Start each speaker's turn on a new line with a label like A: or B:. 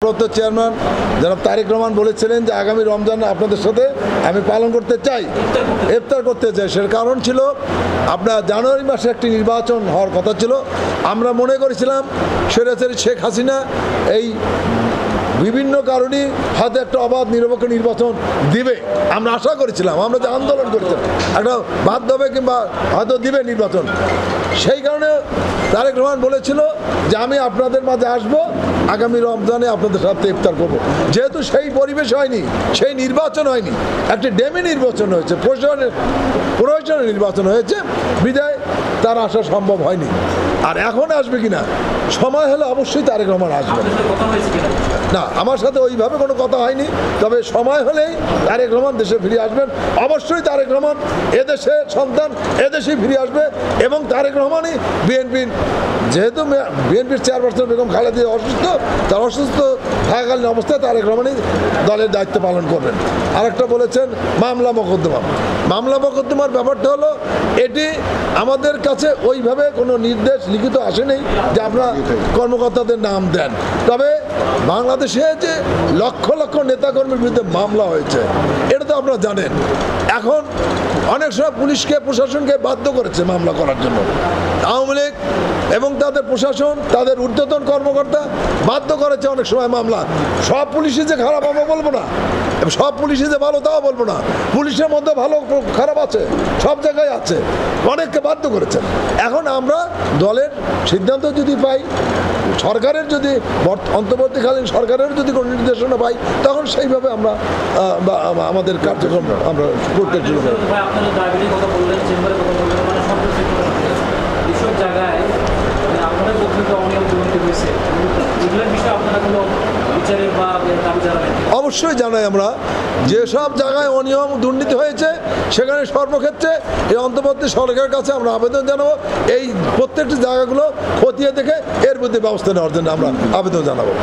A: Chairman জনাব তারেক রহমান বলেছিলেন যে আগামী রমজান আপনাদের সাথে আমি পালন করতে চাই, ইফতার করতে চাই। সের কারণ ছিল আপনার জানুয়ারি মাসে একটি নির্বাচন হওয়ার কথা ছিল। আমরা মনে করেছিলাম স্বৈরাচারী শেখ হাসিনা এই বিভিন্ন কারণে হয়তো একটা অবাধ নিরপেক্ষ নির্বাচন দিবে, আমরা আশা করেছিলাম। আমরা যে আন্দোলন করেছিলাম একটা বাধ্য হবে কিংবা হয়তো দিবে নির্বাচন। সেই কারণে তারেক রহমান বলেছিল যে আমি আপনাদের মাঝে আসব, আগামী রমজানে আপনাদের সাথে ইফতার করব। যেহেতু সেই পরিবেশ হয়নি, সেই নির্বাচন হয়নি, একটি ডেমি নির্বাচন হয়েছে, প্রয়োজনীয় নির্বাচন হয়েছে, বিদায় তার আসা সম্ভব হয়নি। আর এখন আসবে কিনা সময় হলে অবশ্যই তারেক রহমান আসবে। না, আমার সাথে ওইভাবে কোনো কথা হয়নি, তবে সময় হলেই তারেক রহমান দেশে ফিরে আসবেন। অবশ্যই তারেক রহমান এদেশে সন্তান, এদেশেই ফিরে আসবে। এবং তারেক রহমানই বিএনপির, যেহেতু বিএনপির চেয়ারপারসন বেগম খালেদা জিয়া অসুস্থ, তার অসুস্থ থাকাকালীন অবস্থায় তারেক রহমানই দলের দায়িত্ব পালন করবেন। আরেকটা বলেছেন মামলা মোকদ্দমা। মামলা মোকদ্দমার ব্যাপারটা হলো এটি আমাদের কাছে ওইভাবে কোনো নির্দেশ লিখিত আসেনি যে আপনারা কর্মকর্তাদের নাম দেন। তবে বাংলাদেশে যে লক্ষ লক্ষ নেতাকর্মীর বিরুদ্ধে মামলা হয়েছে এটা তো আপনারা জানেন। এখন অনেক সময় পুলিশকে, প্রশাসনকে বাধ্য করেছে মামলা করার জন্য। আওয়ামী লীগ এবং তাদের প্রশাসন, তাদের ঊর্ধ্বতন কর্মকর্তা বাধ্য করেছে অনেক সময় মামলা। সব পুলিশই যে খারাপ আমরা বলবো না, সব পুলিশই যে ভালো তাও বলবো না। পুলিশের মধ্যে ভালো খারাপ আছে, সব জায়গায় আছে, অনেককে বাধ্য করেছেন। এখন আমরা দলের সিদ্ধান্ত যদি পাই, সরকারের যদি অন্তর্বর্তীকালীন সরকারের যদি কোনো নির্দেশনা পাই, তখন সেইভাবে আমরা আমাদের কার্যক্রম আমরা করতে শুরু করি। অবশ্যই জানাই আমরা, যেসব জায়গায় অনিয়ম দুর্নীতি হয়েছে সেখানে সর্বক্ষেত্রে এই অন্তর্বর্তী সরকারের কাছে আমরা আবেদন জানাবো, এই প্রত্যেকটি জায়গাগুলো খতিয়ে দেখে এর প্রতি ব্যবস্থা নেওয়ার জন্য আমরা আবেদন জানাবো।